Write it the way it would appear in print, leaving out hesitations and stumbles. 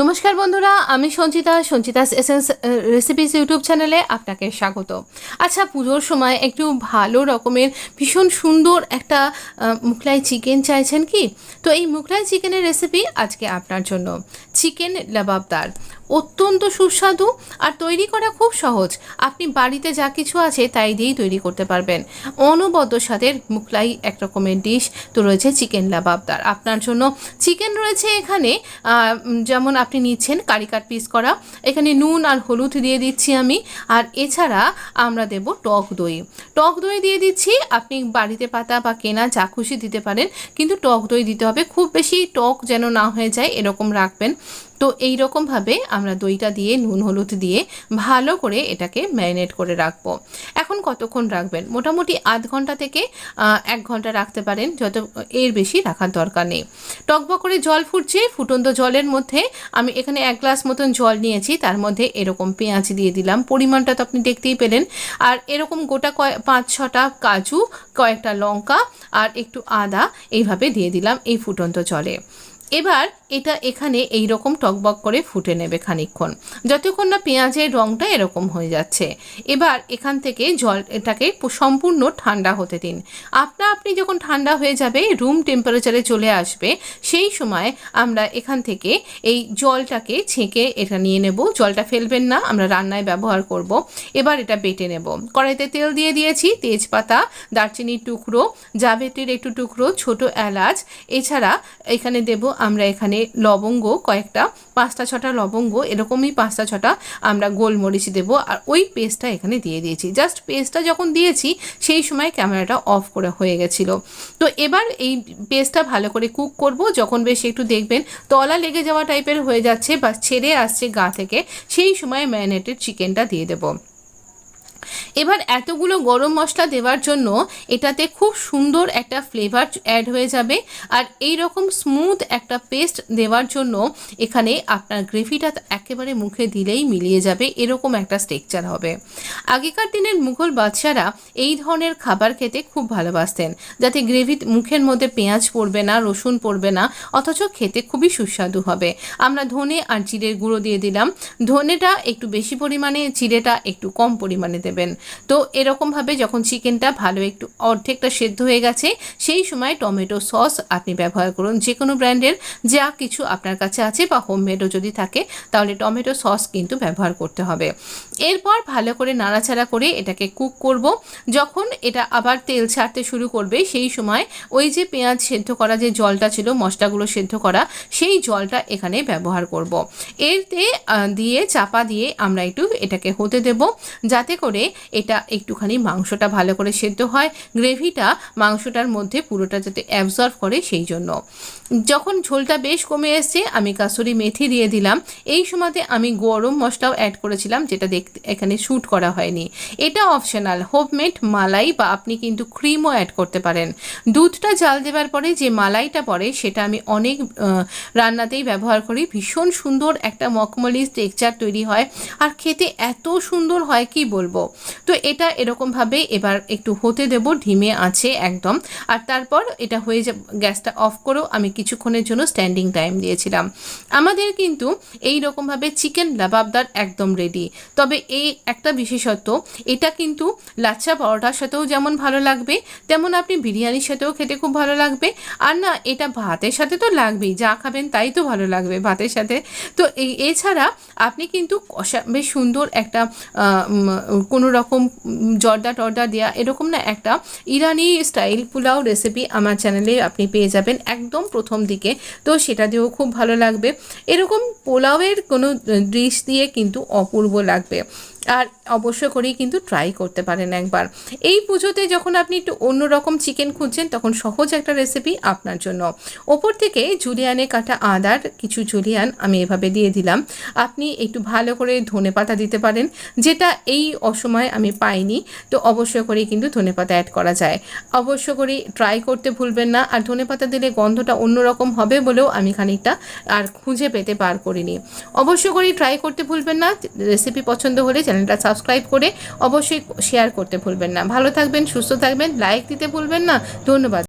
নমস্কার বন্ধুরা, আমি সঞ্চিতাস এসেন্স রেসিপিস ইউটিউব চ্যানেলে আপনাকে স্বাগত। আচ্ছা, পুজোর সময় একটু ভালো রকমের ভীষণ সুন্দর একটা মুগলাই চিকেন চাইছেন কি? তো এই মুগলাই চিকেনের রেসিপি আজকে আপনার জন্য। চিকেন লাবাবদার, অত্যন্ত সুস্বাদু আর তৈরি করা খুব সহজ। আপনি বাড়িতে যা কিছু আছে তাই দিয়েই তৈরি করতে পারবেন। অনবদ্য স্বাদের মুগলাই এক রকমের ডিশ তো রয়েছে চিকেন লাবাবদার। আপনার জন্য চিকেন রয়েছে এখানে, যেমন আপনি নিচ্ছেন কারি কাট পিস করা, এখানে নুন আর হলুদ দিয়ে দিচ্ছি আমি। আর এছাড়া আমরা দেব টক দই। টক দই দিয়ে দিচ্ছি, আপনি বাড়িতে পাতা বা কেনা যা খুশি দিতে পারেন, কিন্তু টক দই দিতে হবে। খুব বেশি টক যেন না হয়ে যায় এরকম রাখবেন। তো এই রকমভাবে আমরা দইটা দিয়ে নুন হলুদ দিয়ে ভালো করে এটাকে ম্যারিনেট করে রাখবো। এখন কতক্ষণ রাখবেন? মোটামুটি আধ ঘন্টা থেকে 1 ঘন্টা রাখতে পারেন, যত এর বেশি রাখার দরকার নেই। টকবক করে জল ফুটছে, ফুটন্ত জলের মধ্যে আমি এখানে 1 গ্লাস মতন জল নিয়েছি, তার মধ্যে এরকম পেঁয়াজ দিয়ে দিলাম, পরিমাণটা তো আপনি দেখতেই পেলেন। আর এরকম গোটা 5-6টা কাজু, কয়েকটা লঙ্কা আর একটু আদা এইভাবে দিয়ে দিলাম এই ফুটন্ত জলে। এবার এটা এখানে এই রকম টকবক করে ফুটে নেবে খানিকক্ষণ, যতক্ষণ না পেঁয়াজের রঙটা এরকম হয়ে যাচ্ছে। এবার এখান থেকে এটাকে সম্পূর্ণ ঠান্ডা হতে দিন। আপনি যখন ঠান্ডা হয়ে যাবে, রুম টেম্পারেচারে চলে আসবে, সেই সময় আমরা এখান থেকে এই জলটাকে ছেঁকে এটা নিয়ে নেব। জলটা ফেলবেন না, আমরা রান্নায় ব্যবহার করব। এবার এটা বেটে নেব। কড়াইতে তেল দিয়ে দিয়েছি, তেজপাতা, দারচিনির টুকরো, জাবেত্রীর একটু টুকরো, ছোট এলাচ, এছাড়া এখানে দেব আমরা এখানে লবঙ্গ কয়েকটা, 5টা-6টা লবঙ্গ, এরকমই 5টা-6টা আমরা গোলমরিচ দেব। আর ওই পেস্টটা এখানে দিয়ে দিয়েছি। জাস্ট পেস্টটা যখন দিয়েছি সেই সময় ক্যামেরাটা অফ করে হয়ে গেছিলো। তো এবার এই পেস্টটা ভালো করে কুক করব। যখন বেশ একটু দেখবেন তলা লেগে যাওয়া টাইপের হয়ে যাচ্ছে বা ছেড়ে আসছে গা থেকে, সেই সময় ম্যারিনেটেড চিকেনটা দিয়ে দেব। এবার এতগুলো গরম মশলা দেওয়ার জন্য এটাতে খুব সুন্দর একটা ফ্লেভার অ্যাড হয়ে যাবে। আর এই রকম স্মুথ একটা পেস্ট দেওয়ার জন্য এখানে আপনার গ্রেভিটা একেবারে মুখে দিলেই মিলিয়ে যাবে, এরকম একটা স্ট্রাকচার হবে। আগেকার দিনের মুঘল বাদশারা এই ধরনের খাবার খেতে খুব ভালোবাসতেন, যাতে গ্রেভি মুখের মধ্যে পেঁয়াজ পড়বে না, রসুন পড়বে না, অথচ খেতে খুবই সুস্বাদু হবে। আমরা ধনে আর জিরের গুঁড়ো দিয়ে দিলাম। ধনেটা একটু বেশি পরিমাণে, জিরেটা একটু কম পরিমাণে দেবেন। তো এরকমভাবে যখন চিকেনটা ভালো একটু অর্ধেকটা সেদ্ধ হয়ে গেছে, সেই সময় টমেটো সস আপনি ব্যবহার করুন। যে কোনো ব্র্যান্ডের যা কিছু আপনার কাছে আছে বা হোমমেডও যদি থাকে, তাহলে টমেটো সস কিন্তু ব্যবহার করতে হবে। এরপর ভালো করে নাড়াচাড়া করে এটাকে কুক করব। যখন এটা আবার তেল ছাড়তে শুরু করবে, সেই সময় ওই যে পেঁয়াজ সেদ্ধ করা যে জলটা ছিল, মশলাগুলো সেদ্ধ করা, সেই জলটা এখানে ব্যবহার করব। এতে দিয়ে চাপা দিয়ে আমরা একটু এটাকে হতে দেব, যাতে করে এটা একটুখানি মাংসটা ভালো করে সেদ্ধ হয়, গ্রেভিটা মাংসটার মধ্যে পুরোটা যাতে অ্যাবজর্ব করে সেই জন্য। যখন ঝোলটা বেশ কমে এসছে, আমি কাসুরি মেথি দিয়ে দিলাম। এই সময়তে আমি গরম মশলাও অ্যাড করেছিলাম, যেটা দেখতে এখানে শ্যুট করা হয়নি। এটা অপশনাল, হোমমেড মালাই বা আপনি কিন্তু ক্রিমও অ্যাড করতে পারেন। দুধটা জাল দেওয়ার পরে যে মালাইটা পড়ে, সেটা আমি অনেক রান্নাতেই ব্যবহার করি। ভীষণ সুন্দর একটা মখমলি টেক্সচার তৈরি হয় আর খেতে এত সুন্দর হয় কি বলবো। তো এটা এরকমভাবে এবার একটু হতে দেব ধিমে আছে একদম। আর তারপর এটা হয়ে গ্যাসটা অফ করেও আমি কিছুক্ষণের জন্য স্ট্যান্ডিং টাইম দিয়েছিলাম। আমাদের কিন্তু এই রকমভাবে চিকেন লাবাবদার একদম রেডি। তবে এই একটা বিশেষত্ব, এটা কিন্তু লাচ্ছা পরোটার সাথেও যেমন ভালো লাগবে, তেমন আপনি বিরিয়ানির সাথেও খেতে খুব ভালো লাগবে। আর না, এটা ভাতের সাথে তো লাগবেই, যা খাবেন তাই তো ভালো লাগবে ভাতের সাথে। তো এছাড়া আপনি কিন্তু বেশ সুন্দর একটা কোনো রকম জর্দা টর্দা দেওয়া এরকম না, একটা ইরানি স্টাইল পোলাও রেসিপি আমার চ্যানেলে আপনি পেয়ে যাবেন একদম প্রথম দিকে। তো সেটা দিয়েও খুব ভালো লাগবে। এরকম পোলাওয়ের কোনো ডিশ দিয়ে কিন্তু অপূর্ব লাগবে। আর অবশ্য করেই কিন্তু ট্রাই করতে পারেন একবার। এই পুজোতে যখন আপনি একটু অন্যরকম চিকেন খুঁজছেন, তখন সহজ একটা রেসিপি আপনার জন্য। ওপর থেকে জুলিয়ানে কাটা আদার কিছু জুলিয়ান আমি এভাবে দিয়ে দিলাম। আপনি একটু ভালো করে ধনেপাতা দিতে পারেন, যেটা এই অসময়ে আমি পাইনি। তো অবশ্য করেই কিন্তু ধনেপাতা অ্যাড করা যায়। অবশ্য করেই ট্রাই করতে ভুলবেন না। আর ধনেপাতা দিলে গন্ধটা অন্যরকম হবে বলেও আমি খানিকটা আর খুঁজে পেতে পার করিনি। অবশ্য করেই ট্রাই করতে ভুলবেন না। রেসিপি পছন্দ হলে চ্যানেলটা সাবস্ক্রাইব করে অবশ্যই শেয়ার করতে ভুলবেন না। ভালো থাকবেন, সুস্থ থাকবেন, লাইক দিতে ভুলবেন না। ধন্যবাদ।